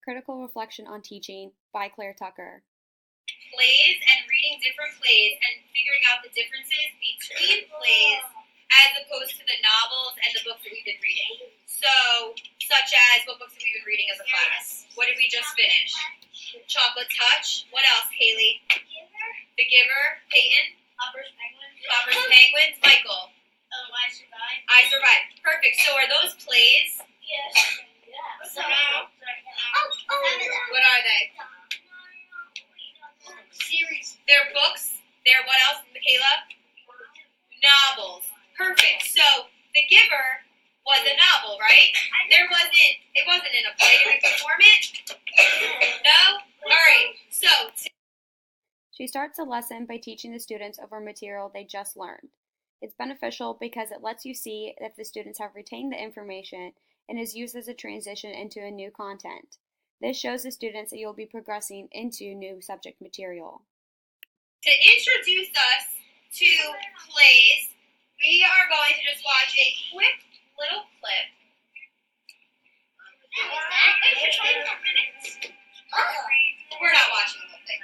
Critical Reflection on Teaching by Claire Tucker. Plays and reading different plays and figuring out the differences between plays as opposed to the novels and the books that we've been reading. So, such as what books have we been reading as a class? What did we just finish? Chocolate Touch. What else, Haley? The Giver. Peyton? Popper's Penguins. Popper's Penguins. Michael? I Survived. I Survived. Perfect. So are those plays? Yes. Yeah. What are they? Series. They're books. They're what else, Michaela? Novels. Perfect. So The Giver was a novel, right? It wasn't in a play. Did we perform it? No? Alright. So She starts a lesson by teaching the students over material they just learned. It's beneficial because it lets you see if the students have retained the information and is used as a transition into a new content. This shows the students that you'll be progressing into new subject material. to introduce us to plays, we are going to just watch a quick little clip. We're not watching the whole thing.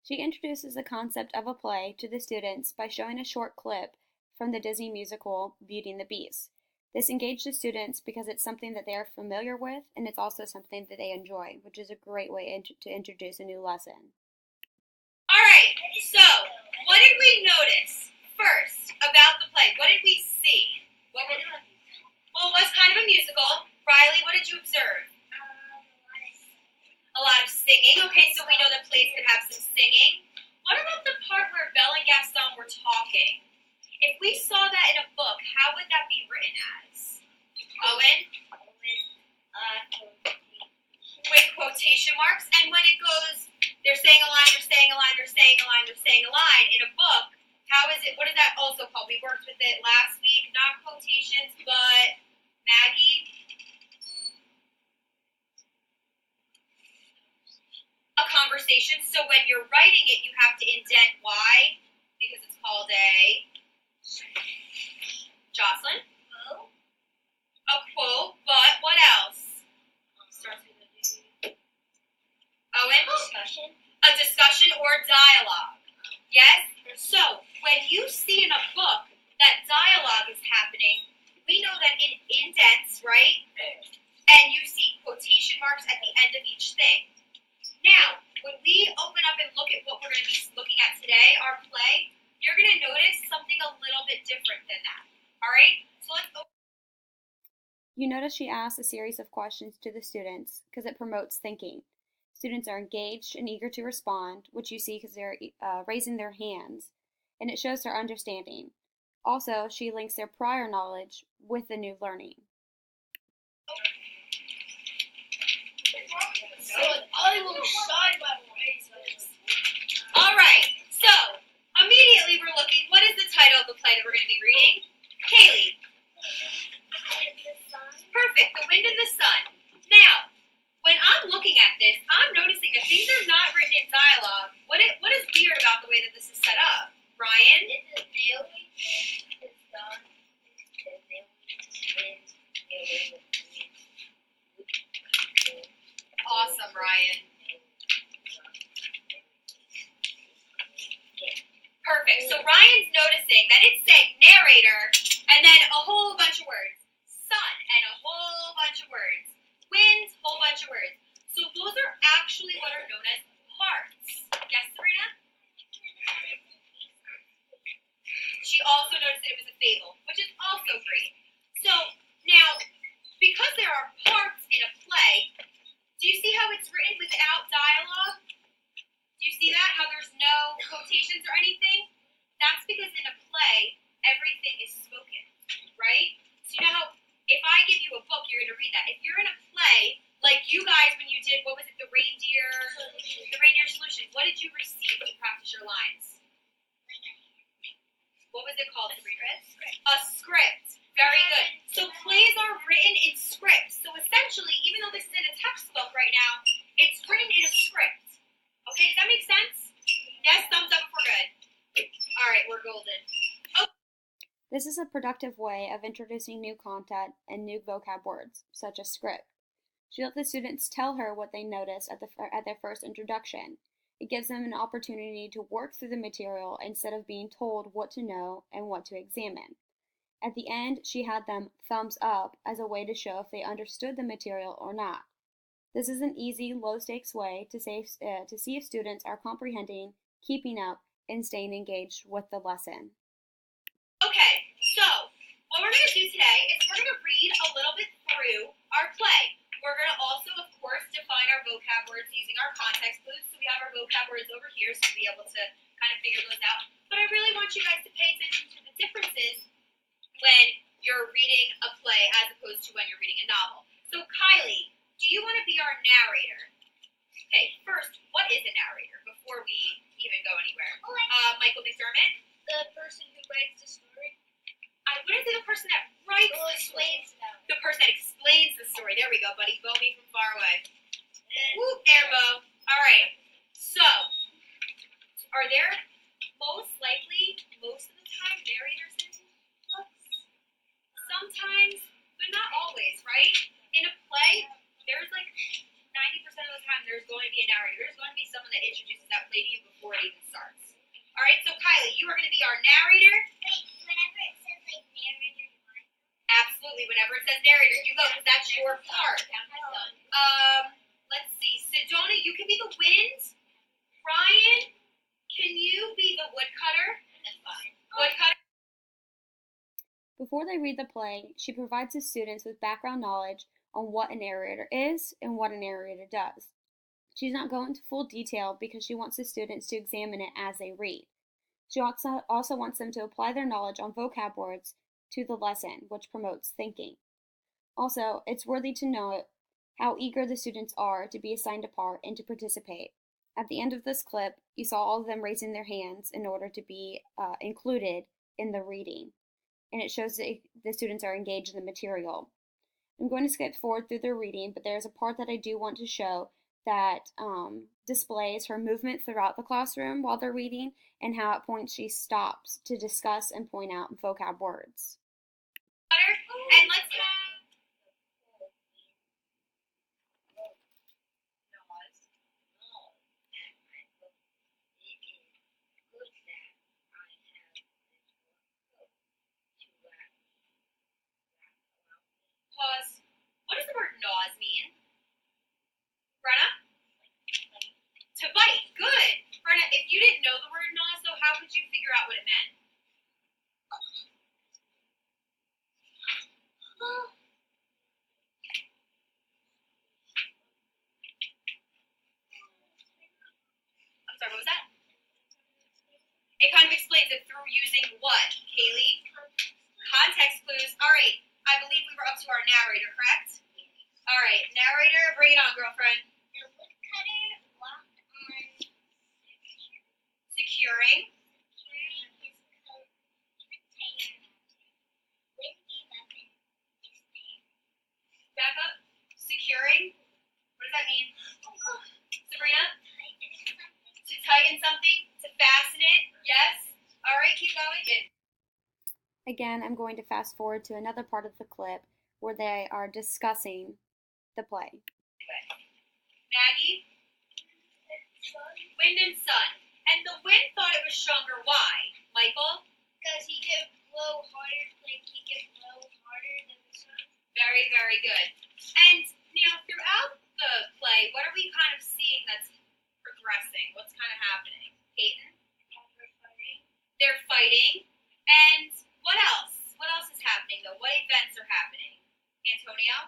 She introduces the concept of a play to the students by showing a short clip from the Disney musical Beauty and the Beast. This engaged the students because it's something that they are familiar with and it's also something that they enjoy, which is a great way to introduce a new lesson. Alright, so what did we notice first about the play? What did we see? Well, it was kind of a musical. Riley, what did you observe? A lot of singing. Okay, so we know that plays could have some singing. What about the part where Belle and Gaston were talking? If we saw that in a book, how would that be written as? Owen? With quotation marks. And when it goes, they're saying a line, they're saying a line, they're saying a line, they're saying a line in a book, how is it, what is that also called? We worked with it last week, not quotations, but Maggie? A conversation. So when you're writing it, you have to indent why, because it's called a Jocelyn? A quote, but what else? Starts with a D. Owen? Discussion. A discussion or dialogue. Yes? So when you see in a book that dialogue is happening, we know that it indents, right? And you see quotation marks at the end of each thing. Now, when we open up and look at what we're going to be looking at today, our play, you're going to notice something a little bit different than that. All right? So let's open. You notice she asks a series of questions to the students because it promotes thinking. Students are engaged and eager to respond, which you see because they're raising their hands, and it shows their understanding. Also, she links their prior knowledge with the new learning. All right, so immediately we're looking, what is the title of the play that we're going to be reading? Haley. Perfect, The Wind and the Sun. Now, when I'm looking at this, I'm noticing that things are not written in dialogue. What is weird about the way that this is set up? Ryan? Awesome, Ryan. Perfect. So Ryan's noticing that it's saying narrator and then a whole bunch of words. Sun and a whole bunch of words. Wind, whole bunch of words. So those are actually what are known as parts. Yes, Serena? She also noticed that it was a fable, which is also great. So now, because there are parts in a play, do you see how it's written without dialogue? Do you see that? How there's no quotations or anything? That's because in a play, everything is spoken, right? So you know how if I give you a book, you're going to read that. If you're in a play, like you guys when you did, what was it, the reindeer solution, what did you receive to practice your lines? What was it called, Sabrina? A script. Very good. So plays are written in scripts. So essentially essentially, even though this is in a textbook right now, it's written in a script. Okay, does that make sense? Yes, thumbs up if we're good. All right, we're golden. This is a productive way of introducing new content and new vocab words, such as script. She let the students tell her what they noticed at their first introduction. It gives them an opportunity to work through the material instead of being told what to know and what to examine. At the end, she had them thumbs up as a way to show if they understood the material or not. This is an easy, low-stakes way to see if students are comprehending, keeping up, and staying engaged with the lesson. Okay, so what we're going to do today is we're going to read a little bit through our play. We're going to also, of course, define our vocab words using our context clues. So we have our vocab words over here, so you'll be able to kind of figure those out. But I really want you guys to pay attention to the differences when you're reading a play as opposed to when you're reading a novel. So Kylie, do you want to be our narrator? Okay, first, what is a narrator before we even go anywhere? Michael McDermott? The person who writes the story. I wouldn't say the person that writes Who the story. explains them. The person that explains the story. There we go, buddy. Bow me from far away. Woo, airbow. All right. So, are there most of the time, narrators in books? Sometimes, but not always, right? In a play, there's like 90% of the time there's going to be a narrator. There's going to be someone that introduces that play to you before it even starts. All right, so Kylie, you are going to be our narrator. Wait, whenever it says like narrator, you want Absolutely, whenever it says narrator, you go, because that's your part. Let's see. Sedona, you can be the wind. Ryan, can you be the woodcutter? That's fine. Woodcutter. Before they read the play, she provides the students with background knowledge on what a narrator is and what a narrator does. She's not going into full detail because she wants the students to examine it as they read. She also wants them to apply their knowledge on vocab words to the lesson, which promotes thinking. Also, it's worthy to note how eager the students are to be assigned a part and to participate. At the end of this clip, you saw all of them raising their hands in order to be included in the reading, and it shows that the students are engaged in the material. I'm going to skip forward through their reading, but there's a part that I do want to show that displays her movement throughout the classroom while they're reading and how at points she stops to discuss and point out vocab words. And let's have pause. What does the word nose mean? Brenna? To bite. Good. Brenna, if you didn't know the word nose, though, how could you figure out what it meant? I'm sorry, what was that? It kind of explains it through using what, Kaylee? Context clues. All right. I believe we were up to our narrator, correct? All right. Narrator, bring it on, girlfriend. The woodcutter walked on Securing. securing his coat even tighter around him. Windy weapon is there. Back up. Securing. What does that mean? Sabrina? To tighten something. To fasten it. Yes. All right. Keep going. Again, I'm going to fast forward to another part of the clip where they are discussing the play. Maggie? Wind and sun. And the wind thought it was stronger. Why? Michael? Because he can blow harder, like he can blow harder than the sun. Very, very good. And now throughout the play, what are we kind of seeing that's progressing? What's kind of happening? Peyton? They're fighting. And what else? What else is happening though? What events are happening? Antonio?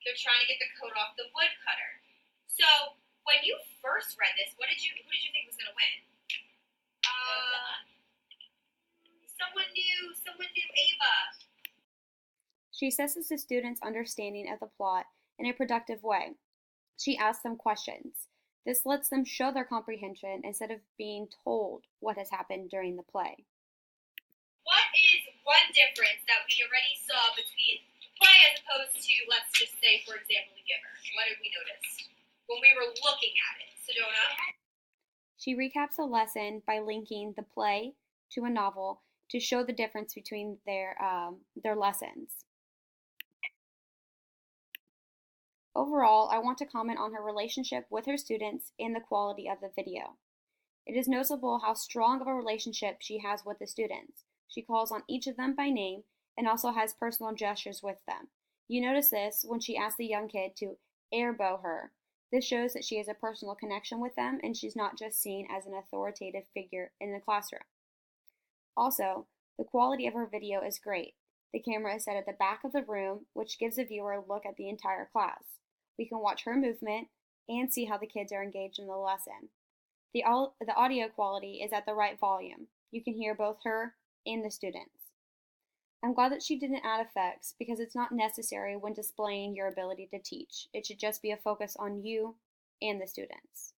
They're trying to get the coat off the woodcutter. So when you first read this, who did you think was gonna win? Someone knew Ava. She assesses the students' understanding of the plot in a productive way. She asks them questions. This lets them show their comprehension instead of being told what has happened during the play. What is one difference that we already saw between the play as She recaps the lesson by linking the play to a novel to show the difference between their lessons. Overall, I want to comment on her relationship with her students and the quality of the video. It is noticeable how strong of a relationship she has with the students. She calls on each of them by name and also has personal gestures with them. You notice this when she asks the young kid to airbow her. This shows that she has a personal connection with them and she's not just seen as an authoritative figure in the classroom. Also, the quality of her video is great. The camera is set at the back of the room, which gives the viewer a look at the entire class. We can watch her movement and see how the kids are engaged in the lesson. The audio quality is at the right volume. You can hear both her and the students. I'm glad that she didn't add effects because it's not necessary when displaying your ability to teach. It should just be a focus on you and the students.